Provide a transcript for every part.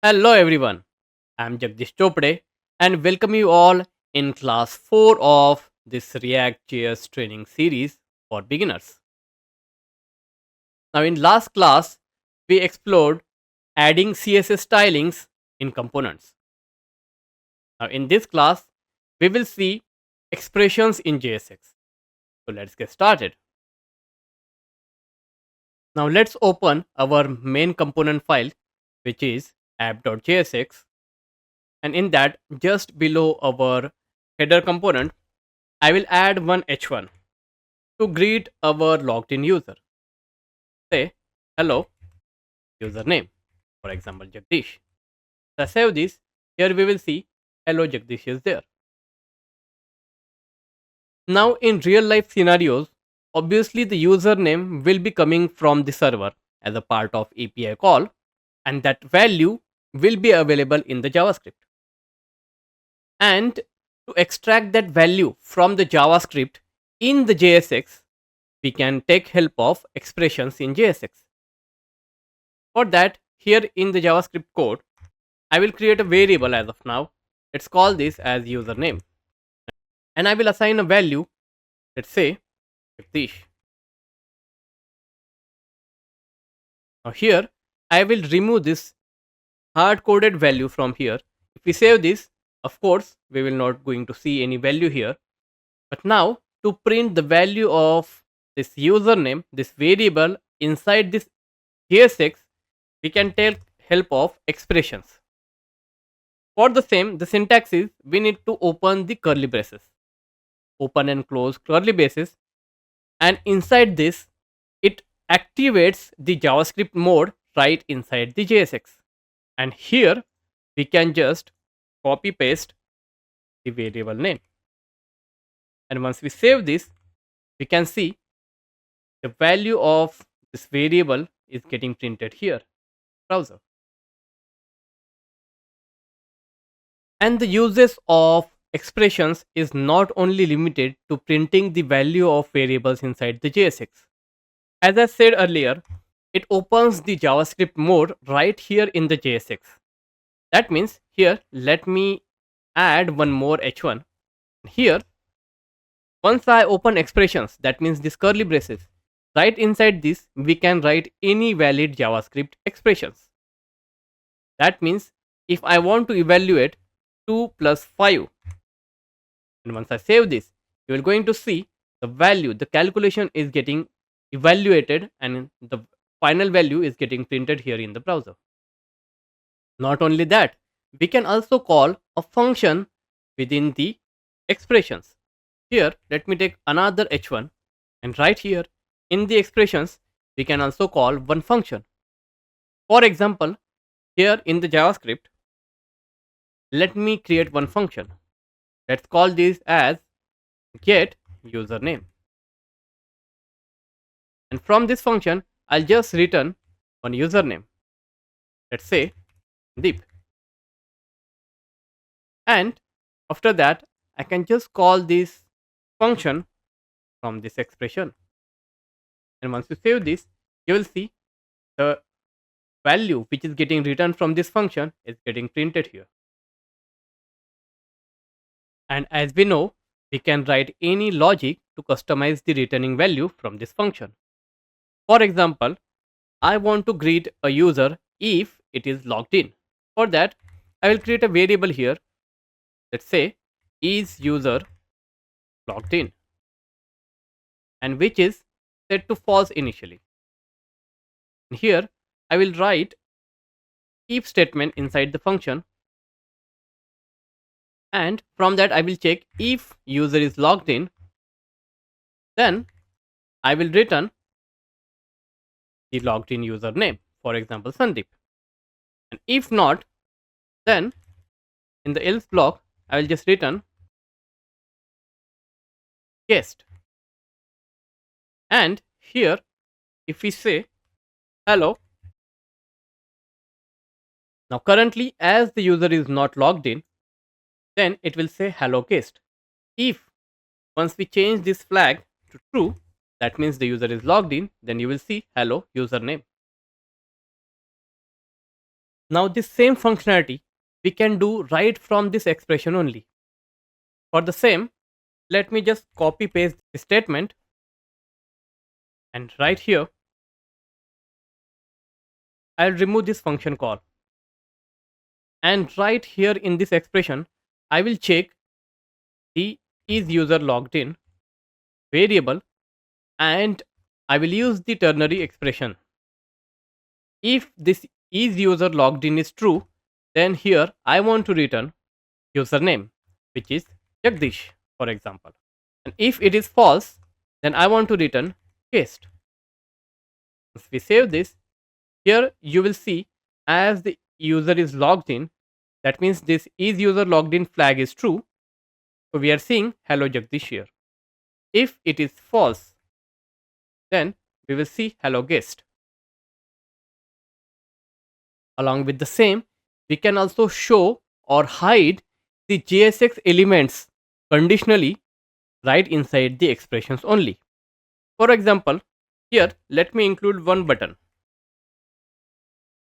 Hello everyone, I'm Jagdish Chopde and welcome you all in class 4 of this React.js training series for beginners. Now in last class, we explored adding CSS stylings in components. Now in this class, we will see expressions in JSX. So let's get started. Now let's open our main component file which is app.jsx, and in that just below our header component I will add one h1 to greet our logged in user. Say hello username, for example Jagdish. So I save this. Here we will see hello Jagdish is there. Now in real life scenarios, obviously the username will be coming from the server as a part of API call, and that value will be available in the JavaScript. And to extract that value from the JavaScript in the JSX, we can take help of expressions in JSX. For that, here in the JavaScript code, I will create a variable as of now. Let's call this as username. And I will assign a value, let's say Jagdish. Now here, I will remove this hard-coded value from here. If we save this, of course, we will not going to see any value here. But now, to print the value of this username, this variable inside this JSX, we can take help of expressions. For the same, the syntax is we need to open the curly braces, open and close curly braces, and inside this, it activates the JavaScript mode right inside the JSX. And here we can just copy paste the variable name. And once we save this, we can see the value of this variable is getting printed here, browser. And the uses of expressions is not only limited to printing the value of variables inside the JSX. As I said earlier, it opens the JavaScript mode right here in the JSX. That means here, let me add one more h1. Here, once I open expressions, that means this curly braces, right inside this, we can write any valid JavaScript expressions. That means if I want to evaluate 2 plus 5, and once I save this, you are going to see the value, the calculation is getting evaluated, and the final value is getting printed here in the browser. Not only that, we can also call a function within the expressions. Here, let me take another h1, and right here in the expressions, we can also call one function. For example, here in the JavaScript, let me create one function. Let's call this as get username. And from this function, I'll just return one username. Let's say Deep. And after that, I can just call this function from this expression. And once you save this, you will see the value which is getting returned from this function is getting printed here. And as we know, we can write any logic to customize the returning value from this function. For example, I want to greet a user if it is logged in. For that, I will create a variable here. Let's say is user logged in, and which is set to false initially. And here I will write if statement inside the function, and from that I will check if user is logged in, then I will return the logged in username, for example Sandeep. And if not, then in the else block I will just return guest. And here if we say hello, now currently as the user is not logged in, then it will say hello guest. If once we change this flag to true, that means the user is logged in, then you will see hello username. Now this same functionality we can do right from this expression only. For the same, let me just copy paste the statement, and right here I'll remove this function call. And right here in this expression, I will check the is user logged in variable, and I will use the ternary expression. If this is user logged in is true, then here I want to return username, which is Jagdish, for example. And if it is false, then I want to return guest. If we save this, here you will see as the user is logged in, that means this is user logged in flag is true. So we are seeing hello Jagdish here. If it is false, then we will see hello guest. Along with the same, we can also show or hide the JSX elements conditionally right inside the expressions only. For example, here let me include one button,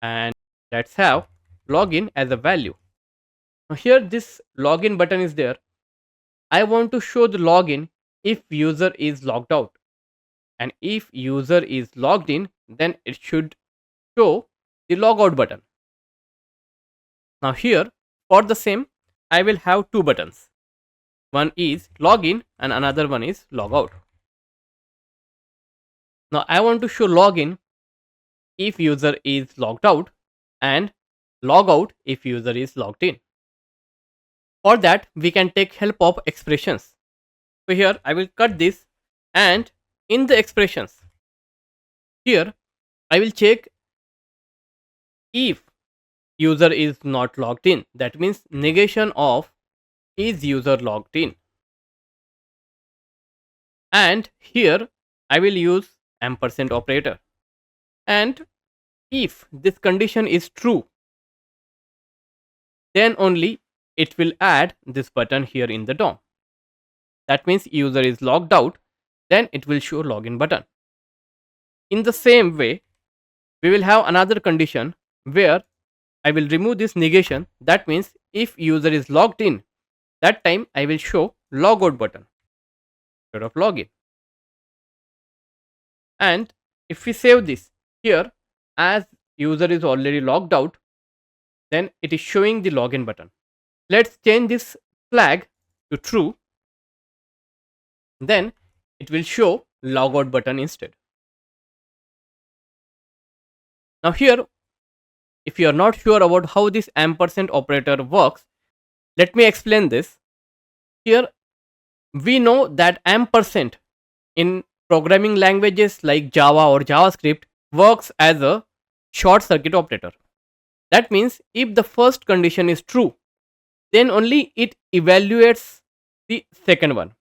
and let's have login as a value. Now here this login button is there. I want to show the login if user is logged out, and if user is logged in, then it should show the logout button. Now here for the same, I will have two buttons. One is login and another one is logout. Now I want to show login if user is logged out and logout if user is logged in. For that, we can take help of expressions. So here I will cut this, and in the expressions, here I will check if user is not logged in. That means negation of is user logged in. And here I will use ampersand operator. And if this condition is true, then only it will add this button here in the DOM. That means user is logged out, then it will show login button. In the same way, we will have another condition where I will remove this negation. That means if user is logged in, that time I will show logout button instead of login. And if we save this here, as user is already logged out, then it is showing the login button. Let's change this flag to true, then it will show logout button instead. Now here, if you are not sure about how this ampersand operator works, let me explain this. Here we know that ampersand in programming languages like Java or JavaScript works as a short circuit operator. That means if the first condition is true, then only it evaluates the second one.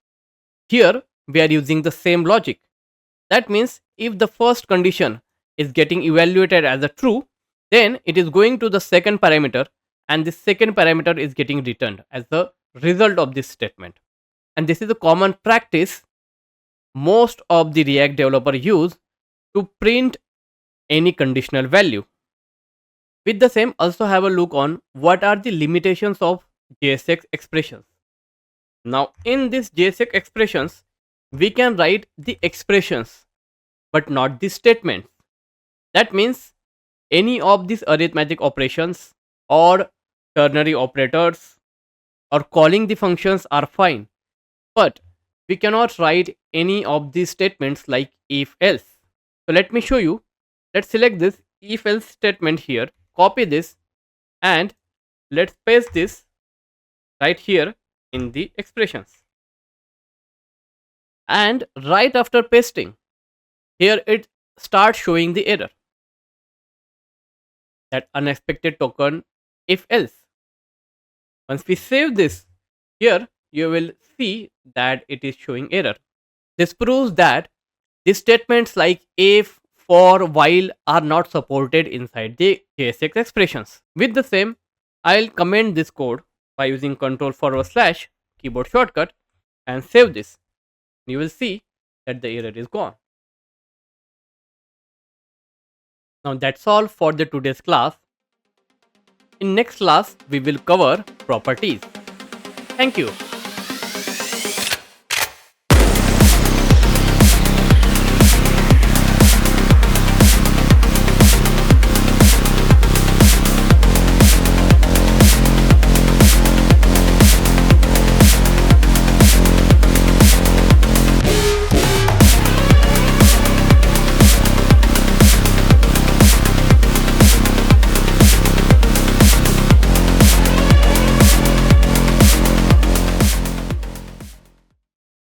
Here we are using the same logic. That means if the first condition is getting evaluated as a true, then it is going to the second parameter, and the second parameter is getting returned as the result of this statement. And this is a common practice most of the React developer use to print any conditional value. With the same, also have a look on what are the limitations of JSX expressions. Now in this JSX expressions, we can write the expressions but not the statements. That means any of these arithmetic operations or ternary operators or calling the functions are fine, but we cannot write any of these statements like if else. So let me show you. Let's select this if else statement here, copy this, and let's paste this right here in the expressions. And right after pasting, here it starts showing the error, that unexpected token if else. Once we save this, here you will see that it is showing error. This proves that the statements like if, for, while are not supported inside the JSX expressions. With the same, I'll comment this code by using Ctrl// keyboard shortcut and save this. You will see that the error is gone. Now that's all for the today's class. In next class, we will cover properties. Thank you.